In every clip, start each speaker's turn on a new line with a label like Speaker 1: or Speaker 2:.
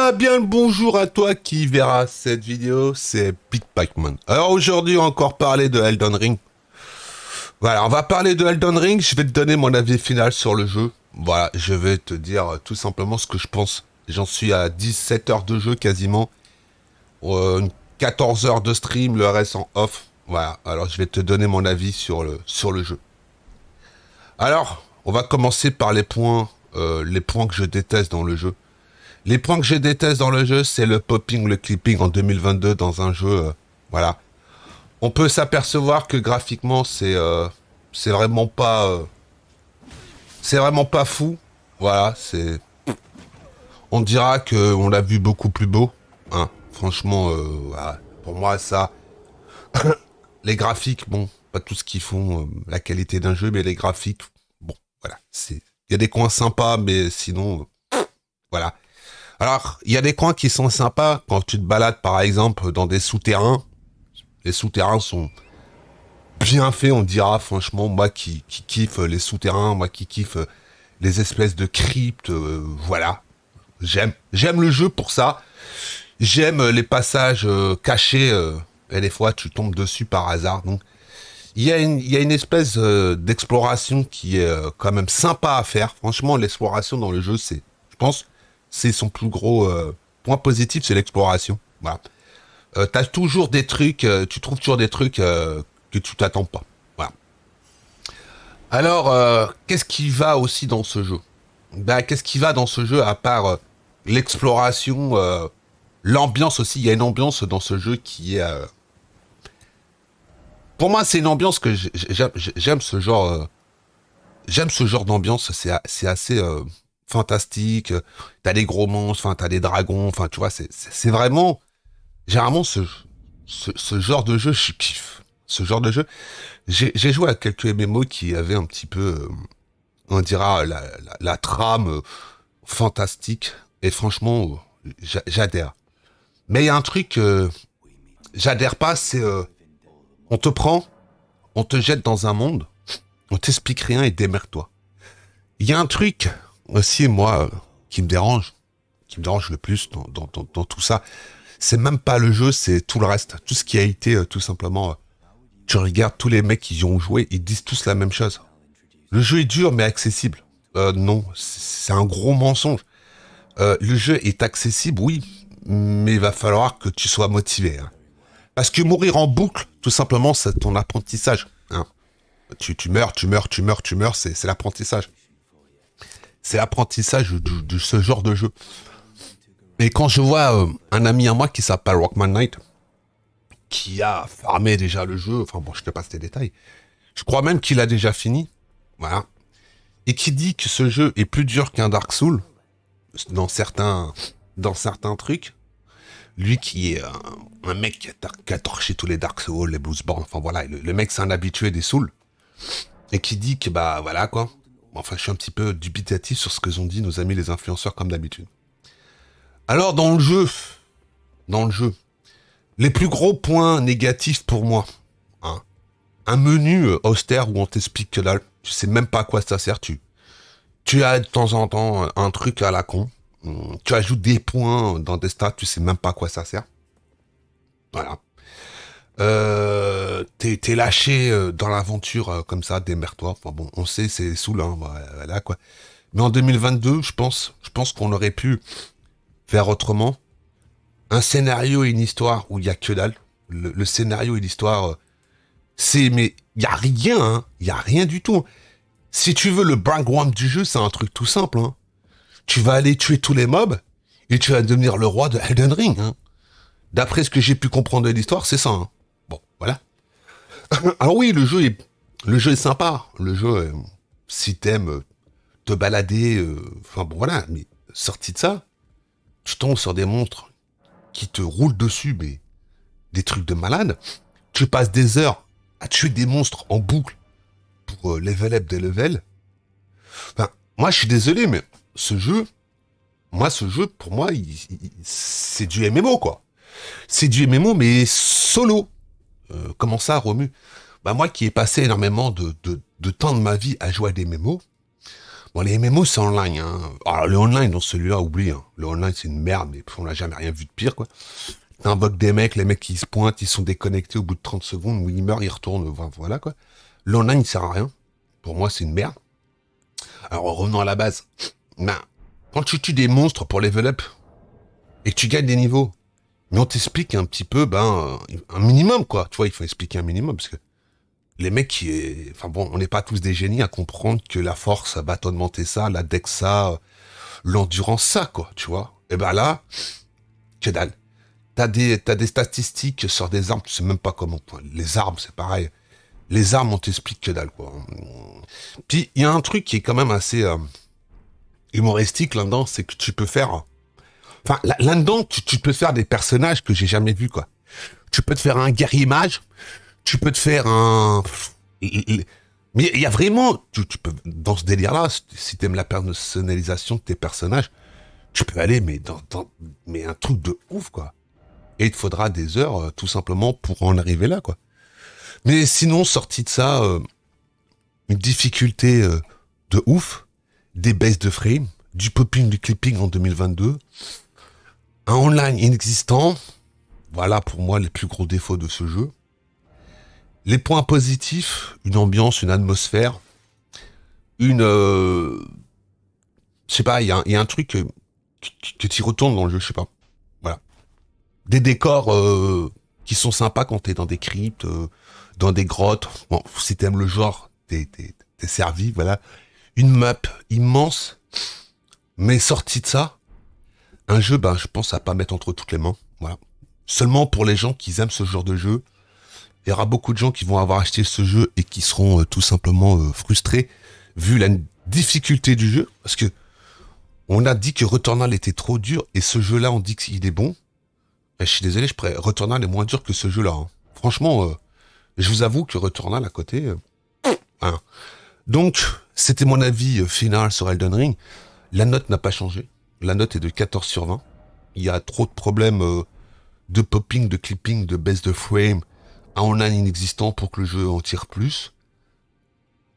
Speaker 1: Ah, bien le bonjour à toi qui verra cette vidéo, c'est Big Pacman. Alors aujourd'hui, on va encore parler de Elden Ring. Voilà, on va parler de Elden Ring, je vais te donner mon avis final sur le jeu. Voilà, je vais te dire tout simplement ce que je pense. J'en suis à 17 heures de jeu quasiment, 14 heures de stream, le reste en off. Voilà, alors je vais te donner mon avis sur le jeu. Alors, on va commencer par les points que je déteste dans le jeu. Les points que je déteste dans le jeu, c'est le popping, le clipping en 2022 dans un jeu. Voilà. On peut s'apercevoir que graphiquement, c'est vraiment pas fou. Voilà, c'est. On dira que on l'a vu beaucoup plus beau. Hein. Franchement, voilà. Pour moi, ça, les graphiques, bon, pas tout ce qu'ils font, la qualité d'un jeu, mais les graphiques, bon, voilà. Il y a des coins sympas, mais sinon, voilà. Alors, il y a des coins qui sont sympas quand tu te balades, par exemple, dans des souterrains. Les souterrains sont bien faits, on dira, franchement. Moi qui kiffe les souterrains, moi qui kiffe les espèces de cryptes, voilà. J'aime le jeu pour ça. J'aime les passages cachés, et des fois tu tombes dessus par hasard. Donc, il y a une espèce d'exploration qui est quand même sympa à faire. Franchement, l'exploration dans le jeu, je pense, c'est son plus gros point positif, c'est l'exploration. Voilà. T'as toujours des trucs, tu trouves toujours des trucs que tu t'attends pas. Voilà. Alors, qu'est-ce qui va aussi dans ce jeu? Ben, qu'est-ce qui va dans ce jeu à part l'exploration, l'ambiance aussi. Il y a une ambiance dans ce jeu qui est, pour moi, c'est une ambiance que j'aime ce genre. J'aime ce genre d'ambiance. C'est assez fantastique. T'as des gros monstres, enfin t'as des dragons, enfin tu vois, c'est vraiment. Généralement, ce genre de jeu, je kiffe. Ce genre de jeu. J'ai joué à quelques MMO qui avaient un petit peu, on dira, la trame fantastique. Et franchement, j'adhère. Mais il y a un truc, j'adhère pas, c'est on te prend, on te jette dans un monde, on t'explique rien et démerde-toi. Il y a un truc aussi, moi, qui me dérange le plus dans tout ça. C'est même pas le jeu, c'est tout le reste. Tout ce qui a été, tout simplement, tu regardes tous les mecs qui y ont joué, ils disent tous la même chose. Le jeu est dur mais accessible. Non, c'est un gros mensonge. Le jeu est accessible, oui, mais il va falloir que tu sois motivé. Hein. Parce que mourir en boucle, tout simplement, c'est ton apprentissage. Hein. Tu meurs, c'est l'apprentissage. C'est l'apprentissage de ce genre de jeu. Et quand je vois un ami à moi qui s'appelle Rockman Knight, qui a farmé déjà le jeu, enfin bon, je te passe les détails, je crois même qu'il a déjà fini, voilà, et qui dit que ce jeu est plus dur qu'un Dark Souls, dans certains trucs, lui qui est un mec qui a torché tous les Dark Souls, les Bloodborne, enfin voilà, le mec c'est un habitué des Souls, et qui dit que bah voilà quoi, enfin je suis un petit peu dubitatif sur ce que ont dit nos amis les influenceurs comme d'habitude. Alors dans le jeu, les plus gros points négatifs pour moi, hein, un menu austère où on t'explique que dalle, tu sais même pas à quoi ça sert, tu as de temps en temps un truc à la con, tu ajoutes des points dans des stats, tu sais même pas à quoi ça sert. Voilà. T'es lâché dans l'aventure comme ça, démerde-toi. Enfin bon, on sait, c'est saoul, hein, voilà quoi. Mais en 2022, je pense qu'on aurait pu faire autrement. Un scénario et une histoire où il y a que dalle. Le scénario et l'histoire, mais il y a rien, hein. Il y a rien du tout. Si tu veux le background du jeu, c'est un truc tout simple. Hein. Tu vas aller tuer tous les mobs et tu vas devenir le roi de Elden Ring. Hein. D'après ce que j'ai pu comprendre de l'histoire, c'est ça. Hein. Bon, voilà. Alors oui, le jeu est sympa. Le jeu, si t'aimes te balader, enfin bon voilà. Mais sorti de ça, tu tombes sur des monstres qui te roulent dessus, mais des trucs de malade. Tu passes des heures à tuer des monstres en boucle pour level up des levels. Enfin, moi, je suis désolé, mais ce jeu, pour moi, c'est du MMO, quoi. C'est du MMO, mais solo. Comment ça, Romu? Bah, moi qui ai passé énormément de temps de ma vie à jouer à des MMO, Bon, les MMO, c'est online, hein. Alors, le online, dans celui-là, oublie, hein. Le online, c'est une merde, mais on n'a jamais rien vu de pire, quoi. T'invoques des mecs, les mecs, ils se pointent, ils sont déconnectés au bout de 30 secondes, où ils meurent, ils retournent, enfin, voilà, quoi. L'online, il sert à rien. Pour moi, c'est une merde. Alors, revenons à la base. Ben, quand tu tues des monstres pour level up, et que tu gagnes des niveaux, mais on t'explique un petit peu, un minimum, quoi. Tu vois, il faut expliquer un minimum, parce que les mecs enfin bon, on n'est pas tous des génies à comprendre que la force va t'augmenter ça, la dex ça, l'endurance ça, quoi, tu vois. Et ben là, que dalle. T'as des statistiques sur des armes, tu sais même pas comment. Les armes, c'est pareil. Les armes, on t'explique que dalle, quoi. Puis, il y a un truc qui est quand même assez humoristique là-dedans, c'est que tu peux faire... Enfin, là-dedans, tu peux faire des personnages que j'ai jamais vus, quoi. Tu peux te faire un guerrier mage, tu peux te faire un... Mais il y a vraiment... Tu peux, dans ce délire-là, si t'aimes la personnalisation de tes personnages, tu peux aller, mais un truc de ouf, quoi. Et il te faudra des heures, tout simplement, pour en arriver là, quoi. Mais sinon, sorti de ça, une difficulté de ouf, des baisses de frame, du popping, du clipping en 2022, un online inexistant, voilà pour moi les plus gros défauts de ce jeu. Les points positifs, une ambiance, une atmosphère, une... je sais pas, il y a un truc que tu retournes dans le jeu, je sais pas. Voilà. Des décors qui sont sympas quand t'es dans des cryptes, dans des grottes. Bon, si t'aimes le genre, t'es servi, voilà. Une map immense, mais sorti de ça, un jeu, je pense à pas mettre entre toutes les mains, voilà. Seulement pour les gens qui aiment ce genre de jeu. Il y aura beaucoup de gens qui vont avoir acheté ce jeu et qui seront tout simplement frustrés vu la difficulté du jeu, parce que on a dit que Returnal était trop dur et ce jeu-là, on dit qu'il est bon. Et je suis désolé, Returnal est moins dur que ce jeu-là, hein. Franchement, je vous avoue que Returnal à côté, hein. Donc, c'était mon avis final sur Elden Ring. La note n'a pas changé. La note est de 14 sur 20. Il y a trop de problèmes de popping, de clipping, de baisse de frame, un online inexistant pour que le jeu en tire plus.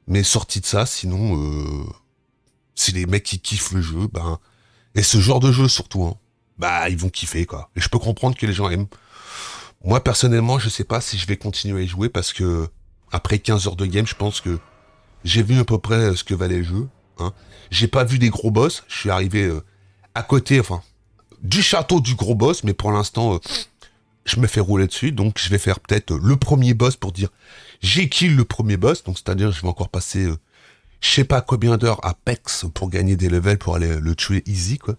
Speaker 1: Mais sorti de ça, sinon, si les mecs qui kiffent le jeu, et ce genre de jeu surtout, hein, ils vont kiffer, quoi. Et je peux comprendre que les gens aiment. Moi, personnellement, je sais pas si je vais continuer à y jouer parce que, après 15 heures de game, je pense que j'ai vu à peu près ce que valait le jeu, hein. J'ai pas vu des gros boss. Je suis arrivé à côté, enfin, du château du gros boss, mais pour l'instant, je me fais rouler dessus. Donc, je vais faire peut-être le premier boss pour dire j'ai kill le premier boss. Donc, c'est-à-dire, je vais encore passer, je sais pas combien d'heures à PEX pour gagner des levels pour aller le tuer easy, quoi.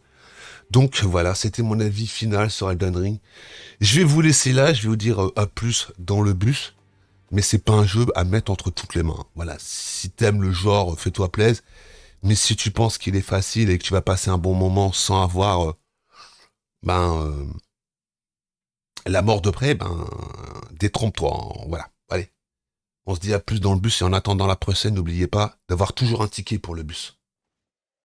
Speaker 1: Donc, voilà, c'était mon avis final sur Elden Ring. Je vais vous laisser là. Je vais vous dire à plus dans le bus. Mais c'est pas un jeu à mettre entre toutes les mains. Voilà, si t'aimes le genre, fais-toi plaisir. Mais si tu penses qu'il est facile et que tu vas passer un bon moment sans avoir la mort de près, détrompe-toi, hein. Voilà. Allez, on se dit à plus dans le bus et en attendant la prochaine, n'oubliez pas d'avoir toujours un ticket pour le bus.